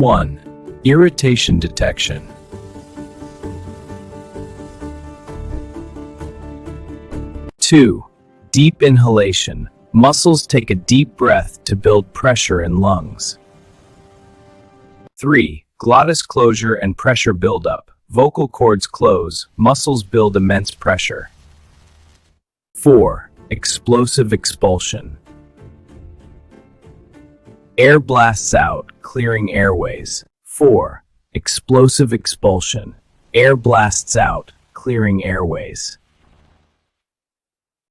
1. Irritation detection. 2. Deep inhalation. Muscles take a deep breath to build pressure in lungs. 3. Glottis closure and pressure buildup. Vocal cords close, muscles build immense pressure. 4. Explosive expulsion. Air blasts out, clearing airways. 4. Explosive expulsion. Air blasts out, clearing airways.